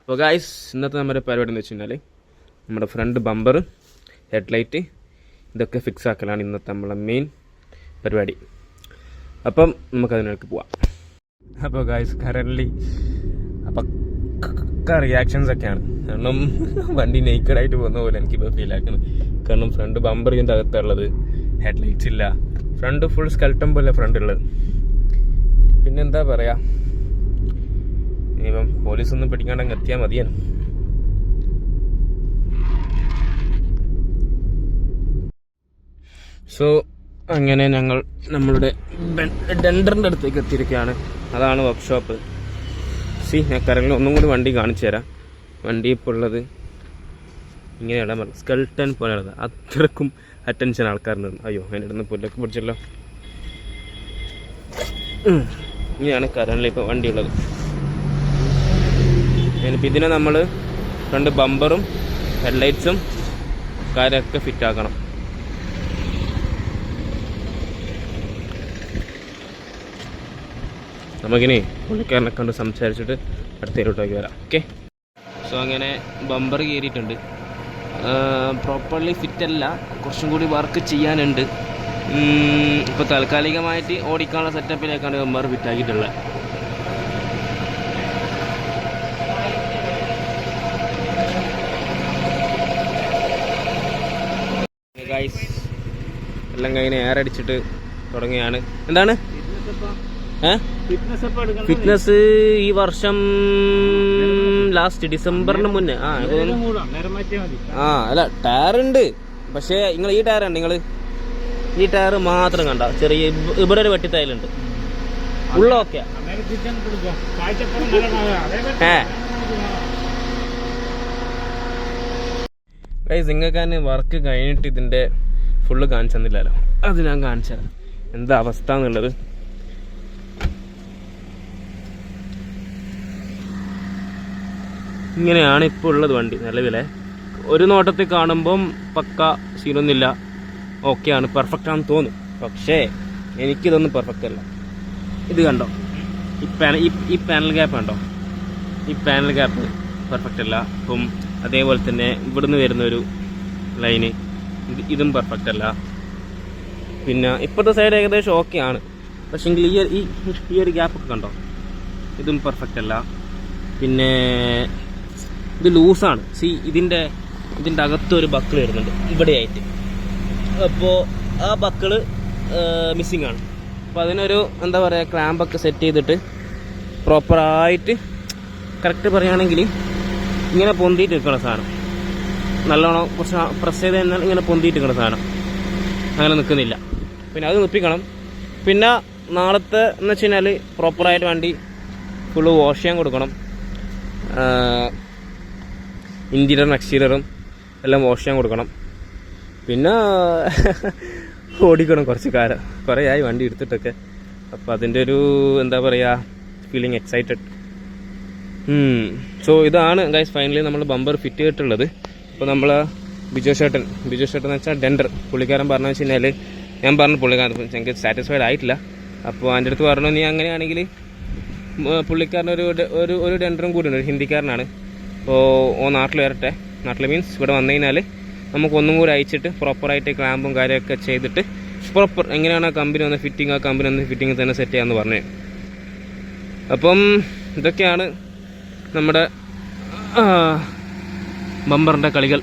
അപ്പോൾ ഗായ്സ് ഇന്നത്തെ നമ്മുടെ പരിപാടി എന്ന് വെച്ച് കഴിഞ്ഞാൽ നമ്മുടെ ഫ്രണ്ട് ബമ്പർ ഹെഡ്ലൈറ്റ് ഇതൊക്കെ ഫിക്സ് ആക്കലാണ് ഇന്നത്തെ നമ്മളെ മെയിൻ പരിപാടി. അപ്പം നമുക്കതിനൊക്കെ പോവാം. അപ്പോൾ ഗായ്സ് കറൻ്റ്ലി പക്ക റിയാക്ഷൻസ് ഒക്കെയാണ്. കാരണം വണ്ടി നെയ്ക്കഡായിട്ട് പോകുന്ന പോലെ എനിക്കിപ്പോൾ ഫീൽ ആക്കുന്നത്. കാരണം ഫ്രണ്ട് ബമ്പർ ഇതിൻ്റെ അകത്തുള്ളത്, ഹെഡ്ലൈറ്റ്സ് ഇല്ല, ഫ്രണ്ട് ഫുൾ സ്കെൽട്ടം പോലെ ഫ്രണ്ട് ഉള്ളത്. പിന്നെന്താ പറയുക, ഇനിയിപ്പം പോലീസൊന്നും പിടിക്കാണ്ടങ്ങ് എത്തിയാൽ മതിയാണ്. സോ അങ്ങനെ ഞങ്ങൾ നമ്മളുടെ ഡെൻഡറിൻ്റെ അടുത്തേക്ക് എത്തിയിരിക്കുകയാണ്. അതാണ് വർക്ക്ഷോപ്പ്. ഞാൻ കറങ്ങിൽ ഒന്നും കൂടി വണ്ടി കാണിച്ചു തരാം. വണ്ടി ഇപ്പോൾ ഉള്ളത് ഇങ്ങനെയാണ്, സ്കെൽട്ടൻ പോലെയുള്ളത്. അത്രക്കും അറ്റൻഷൻ ആൾക്കാരുണ്ട്. അയ്യോ അതിൻ്റെ അടുത്ത് പുല്ലൊക്കെ പിടിച്ചല്ലോ. ഇങ്ങനെയാണ് കറങ്ങിൽ ഇപ്പോൾ വണ്ടിയുള്ളത്. ഇനിയിപ്പോൾ ഇതിനെ നമ്മൾ രണ്ട് ബമ്പറും ഹെഡ്ലൈറ്റ്സും കാര്യമൊക്കെ ഫിറ്റാക്കണം. നമുക്കിനി പുള്ളിക്കാരനെ കണ്ട് സംസാരിച്ചിട്ട് അടുത്തേരോട്ടേക്ക് വരാം. ഓക്കെ. സോ അങ്ങനെ ബമ്പർ കയറിയിട്ടുണ്ട്. പ്രോപ്പർലി ഫിറ്റല്ല, കുറച്ചും കൂടി വർക്ക് ചെയ്യാനുണ്ട്. ഇപ്പോൾ താൽക്കാലികമായിട്ട് ഓടിക്കാനുള്ള സെറ്റപ്പിലേക്കാണ് ബമ്പർ ഫിറ്റാക്കിയിട്ടുള്ളത്. ഗൈസ് എല്ലാം കഴിഞ്ഞ് എയർ അടിച്ചിട്ട് തുടങ്ങിയാണ്. എന്താണ് ഫിറ്റ്നസ് ഈ വർഷം ലാസ്റ്റ് ഡിസംബറിന് മുന്നേ. അല്ല ടയർ ഉണ്ട്, പക്ഷേ നിങ്ങൾ ഈ ടയർ ഉണ്ട്, നിങ്ങൾ ഈ ടയർ മാത്രം കണ്ട ചെറിയ ഇവിടെ ഒരു വെട്ടിത്തയലുണ്ട്. ഉള്ളൊക്കെ ഗൈസ് നിങ്ങൾക്ക് വർക്ക് കഴിഞ്ഞിട്ട് ഇതിന്റെ ഫുള്ള് കാണിച്ചു തന്നില്ലല്ലോ. അത് ഞാൻ കാണിച്ചു തരാം എന്താ അവസ്ഥ എന്നുള്ളത്. ഇങ്ങനെയാണ് ഇപ്പോൾ ഉള്ളത് വണ്ടി നിലവിലെ. ഒരു നോട്ടത്തിൽ കാണുമ്പം പക്ക സീനൊന്നുമില്ല, ഓക്കെയാണ്, പെർഫെക്റ്റ് ആണെന്ന് തോന്നും. പക്ഷേ എനിക്കിതൊന്നും പെർഫെക്റ്റ് അല്ല. ഇത് കണ്ടോ, ഈ പാനൽ ഗ്യാപ്പ് കണ്ടോ, ഈ പാനൽ ഗ്യാപ്പ് പെർഫെക്റ്റ് അല്ല. അപ്പം അതേപോലെ തന്നെ ഇവിടുന്ന് വരുന്നൊരു ലൈന് ഇതും പെർഫെക്റ്റ് അല്ല. പിന്നെ ഇപ്പോഴത്തെ സൈഡ് ഏകദേശം ഓക്കെയാണ്, പക്ഷേങ്കിൽ ഈ ഒരു ഗ്യാപ്പൊക്കെ കണ്ടോ, ഇതും പെർഫെക്റ്റ് അല്ല. പിന്നെ ഇത് ലൂസാണ്. ഇതിൻ്റെ അകത്തൊരു ബക്കിൾ വരുന്നുണ്ട് ഇവിടെയായിട്ട്. അപ്പോൾ ആ ബക്കിള് മിസ്സിങ് ആണ്. അപ്പോൾ അതിനൊരു എന്താ പറയുക, ക്ലാമ്പൊക്കെ സെറ്റ് ചെയ്തിട്ട് പ്രോപ്പറായിട്ട് കറക്റ്റ് പറയുകയാണെങ്കിൽ ഇങ്ങനെ പൊന്തിയിട്ട് നിൽക്കുന്ന സാധനം, നല്ലോണം കുറച്ച് പ്രസ് ചെയ്ത് കഴിഞ്ഞാൽ ഇങ്ങനെ പൊന്തിയിട്ട് നിൽക്കുന്ന സാധനം അങ്ങനെ നിൽക്കുന്നില്ല. പിന്നെ അത് നിൽപ്പിക്കണം. പിന്നെ നാളത്തെ എന്ന് വെച്ച് കഴിഞ്ഞാൽ പ്രോപ്പറായിട്ട് വണ്ടി ഫുള്ള് വാഷ് ചെയ്യാൻ കൊടുക്കണം. ഇൻറ്റീരിയറും എക്സ്റ്റീരിയറും എല്ലാം വാഷ് ചെയ്യാൻ കൊടുക്കണം. പിന്നെ ഓടിക്കണം കുറച്ച് കാലം, കുറേ ആയി വണ്ടി എടുത്തിട്ടൊക്കെ. അപ്പോൾ അതിൻ്റെ ഒരു എന്താ പറയുക, ഫീലിംഗ് എക്സൈറ്റഡ്. സോ ഇതാണ് ഗൈസ് ഫൈനലി നമ്മൾ ബമ്പർ ഫിറ്റ് ചെയ്തിട്ടുള്ളത്. അപ്പോൾ നമ്മൾ ബിജു ചേട്ടൻ എന്ന് വെച്ചാൽ ഡെൻഡർ, പുള്ളിക്കാരൻ പറഞ്ഞു വെച്ച് കഴിഞ്ഞാൽ, ഞാൻ പറഞ്ഞു പുള്ളിക്കാരൻ എനിക്ക് സാറ്റിസ്ഫൈഡ് ആയിട്ടില്ല. അപ്പോൾ എൻ്റെ അടുത്ത് പറഞ്ഞു, നീ അങ്ങനെയാണെങ്കിൽ പുള്ളിക്കാരനൊരു ഡെൻഡറും കൂടിയുണ്ട്, ഒരു ഹിന്ദിക്കാരനാണ്. അപ്പോൾ നാട്ടിൽ വരട്ടെ, നാട്ടിൽ മീൻസ് ഇവിടെ വന്നു കഴിഞ്ഞാൽ നമുക്കൊന്നും കൂടി അയച്ചിട്ട് പ്രോപ്പറായിട്ട് ക്ലാമ്പും കാര്യമൊക്കെ ചെയ്തിട്ട് പ്രോപ്പർ എങ്ങനെയാണ് ആ കമ്പനി വന്ന് ഫിറ്റിംഗ്, ആ കമ്പനി വന്ന് ഫിറ്റിംഗ് തന്നെ സെറ്റ് ചെയ്യാമെന്ന് പറഞ്ഞു. അപ്പം ഇതൊക്കെയാണ് നമ്മുടെ ബമ്പറിൻ്റെ കളികൾ.